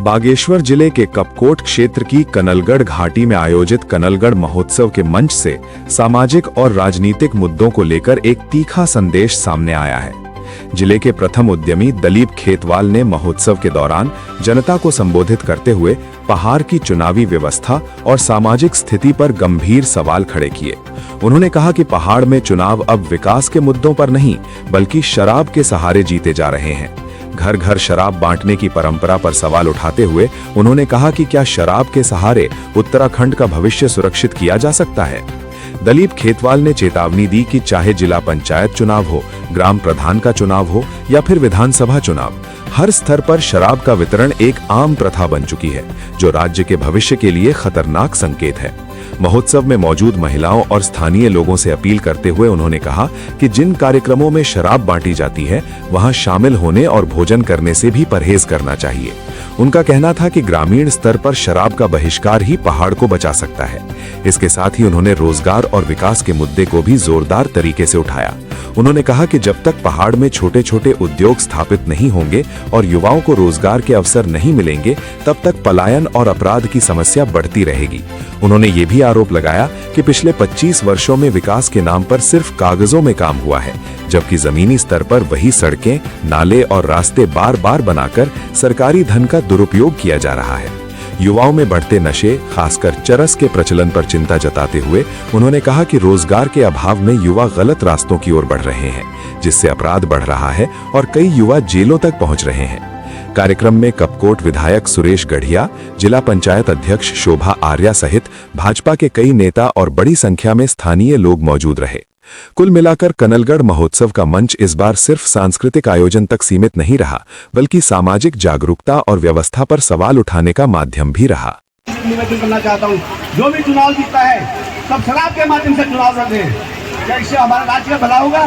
बागेश्वर जिले के कपकोट क्षेत्र की कनलगढ़ घाटी में आयोजित कनलगढ़ महोत्सव के मंच से सामाजिक और राजनीतिक मुद्दों को लेकर एक तीखा संदेश सामने आया है। जिले के प्रथम उद्यमी दलीप खेतवाल ने महोत्सव के दौरान जनता को संबोधित करते हुए पहाड़ की चुनावी व्यवस्था और सामाजिक स्थिति पर गंभीर सवाल खड़े किए। उन्होंने कहा कि पहाड़ में चुनाव अब विकास के मुद्दों पर नहीं बल्कि शराब के सहारे जीते जा रहे हैं। घर घर शराब बांटने की परंपरा पर सवाल उठाते हुए उन्होंने कहा कि क्या शराब के सहारे उत्तराखंड का भविष्य सुरक्षित किया जा सकता है। दलीप खेतवाल ने चेतावनी दी कि चाहे जिला पंचायत चुनाव हो, ग्राम प्रधान का चुनाव हो या फिर विधानसभा चुनाव, हर स्तर पर शराब का वितरण एक आम प्रथा बन चुकी है, जो राज्य के भविष्य के लिए खतरनाक संकेत है। महोत्सव में मौजूद महिलाओं और स्थानीय लोगों से अपील करते हुए उन्होंने कहा कि जिन कार्यक्रमों में शराब बांटी जाती है वहां शामिल होने और भोजन करने से भी परहेज करना चाहिए। उनका कहना था कि ग्रामीण स्तर पर शराब का बहिष्कार ही पहाड़ को बचा सकता है। इसके साथ ही उन्होंने रोजगार और विकास के मुद्दे को भी जोरदार तरीके से उठाया। उन्होंने कहा कि जब तक पहाड़ में छोटे छोटे उद्योग स्थापित नहीं होंगे और युवाओं को रोजगार के अवसर नहीं मिलेंगे, तब तक पलायन और अपराध की समस्या बढ़ती रहेगी। उन्होंने ये भी आरोप लगाया कि पिछले 25 वर्षों में विकास के नाम पर सिर्फ कागजों में काम हुआ है, जबकि जमीनी स्तर पर वही सड़कें, नाले और रास्ते बार बार बनाकर सरकारी धन का दुरुपयोग किया जा रहा है। युवाओं में बढ़ते नशे, खासकर चरस के प्रचलन पर चिंता जताते हुए उन्होंने कहा कि रोजगार के अभाव में युवा गलत रास्तों की ओर बढ़ रहे हैं, जिससे अपराध बढ़ रहा है और कई युवा जेलों तक पहुंच रहे हैं। कार्यक्रम में कपकोट विधायक सुरेश गढ़िया, जिला पंचायत अध्यक्ष शोभा आर्या सहित भाजपा के कई नेता और बड़ी संख्या में स्थानीय लोग मौजूद रहे। कुल मिलाकर कनलगढ़ महोत्सव का मंच इस बार सिर्फ सांस्कृतिक आयोजन तक सीमित नहीं रहा, बल्कि सामाजिक जागरूकता और व्यवस्था पर सवाल उठाने का माध्यम भी रहा। निवेदन करना चाहता हूँ, जो भी चुनाव जीतता है सब शराब के माध्यम से चुनाव लड़ रहे हैं। क्या इससे हमारा राज्य का भला होगा?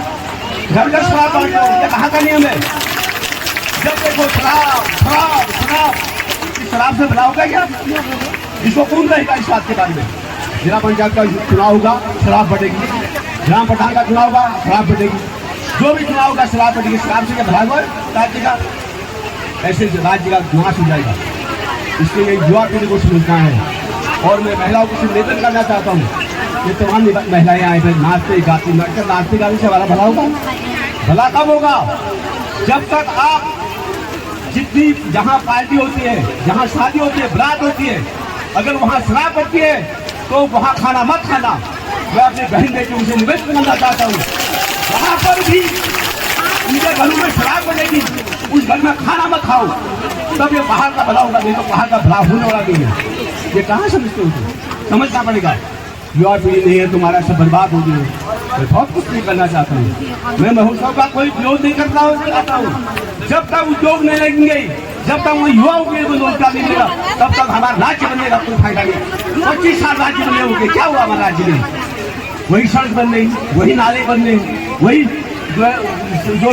घर घर शराब बांटना ये कहाँ का नियम है? जब देखो शराब शराब शराब, शराब से भला होगा क्या? इसको कौन रहेगा इस बात के बारे में? जिला पंचायत का चुनाव होगा, शराब बटेगी। ग्राम प्रधान का चुनाव होगा, शराब बटेगी। जो भी चुनाव होगा शराब बटेगी। शराब से क्या भला होगा राज्य का? ऐसे राज्य का नाश हो जाएगा। इसलिए युवा पीढ़ी को समझना है। और मैं महिलाओं को निवेदन करना चाहता हूँ, ये तमाम महिलाएं आए थे नाचते गाती, नाचते गाने से हमारा भला होगा? भला कब होगा? जब तक आप जितनी जहाँ पार्टी होती है, जहाँ शादी होती है, बारात होती है, अगर वहाँ शराब बनती है तो वहाँ खाना मत खाना। मैं अपनी बहन बेटी से निवेदन करना चाहता हूँ, वहाँ पर भी उनके घरों में शराब बनेगी, उस घर में खाना मत खाओ, तब ये पहाड़ का भला होगा। नहीं तो पहाड़ का भला होने वाला नहीं है। ये कहाँ समझते हो? समझना पड़ेगा। युवा पीढ़ी नहीं है तुम्हारा, सब बर्बाद हो गई। मैं बहुत कुछ नहीं करना चाहता हूँ। मैं महोत्सव का कोई विरोध नहीं करता हूँ। जब तक उद्योग नहीं लगेंगे, जब तक वहाँ युवाओं के लिए रोजगार नहीं मिलेगा, तब तक हमारा राज्य बनने कोई फायदा नहीं। 25 साल राज्य बने होंगे, क्या हुआ हमारे राज्य में? वही सड़क बन रही, वही नाले बन रहे, वही जो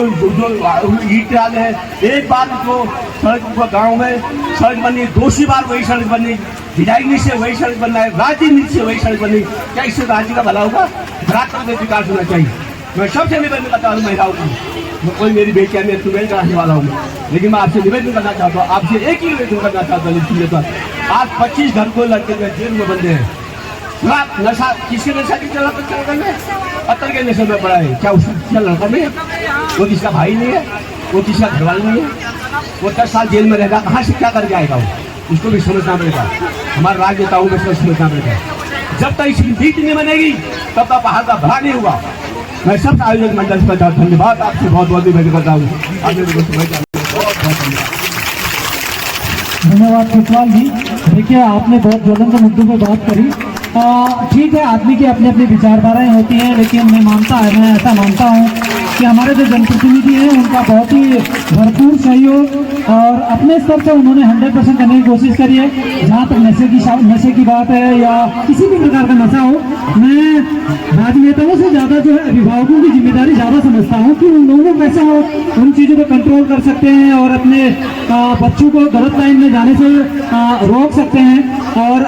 ईट डाले हैं। एक बार जो सड़क गाँव में सड़क बनी, दूसरी बार वही सड़क बनी, डिजाइनिंग से वही सड़क बनना है, राजनीति से वही सड़क बनी। क्या इससे राज्य का भला होगा? धरातल में विकास होना चाहिए। मैं सबसे निवेदन करता हूँ महिलाओं को, मैं कोई मेरी बेटियाँ मैं तुम्हें कराने वाला हूँ, लेकिन मैं आपसे निवेदन करना चाहता हूँ, आपसे एक ही निवेदन करना चाहता हूँ। आज 25 घर को लड़के जेल में बंदे हैं। नशा किसके नशा की चला पत्थर के नशे में पड़ा है? क्या उसका लड़का नहीं है? वो किसका भाई नहीं है? वो किसका घरवाला नहीं है? वो 10 साल जेल में रहेगा, कहाँ से क्या करके आएगा वो? उसको भी समझना पड़ेगा। हमारे राजनेताओं को समझना पड़ेगा। जब तक इसकी नीति नहीं बनेगी तब तक पहाड़ का भला नहीं हुआ। मैं सब आयोजक मंडल पर धन्यवाद आपसे बहुत बहुत निवेदन करता हूँ। धन्यवाद खेतवाल जी। देखिए, आपने बहुत ज्वलंत मुद्दों पर बात करी। ठीक है, आदमी की अपनी अपनी विचारधाराएं होती हैं, लेकिन मैं ऐसा मानता हूँ कि हमारे जो जनप्रतिनिधि हैं उनका बहुत ही भरपूर सहयोग और अपने स्तर से उन्होंने 100% करने की कोशिश करी है। जहाँ तक नशे की बात है या किसी भी प्रकार का नशा हो, मैं राजनेताओं से ज़्यादा जो है अभिभावकों की जिम्मेदारी ज़्यादा समझता हूँ कि उन लोगों को कैसे हो उन चीज़ों को कंट्रोल कर सकते हैं और अपने बच्चों को गलत लाइन में जाने से रोक सकते हैं। और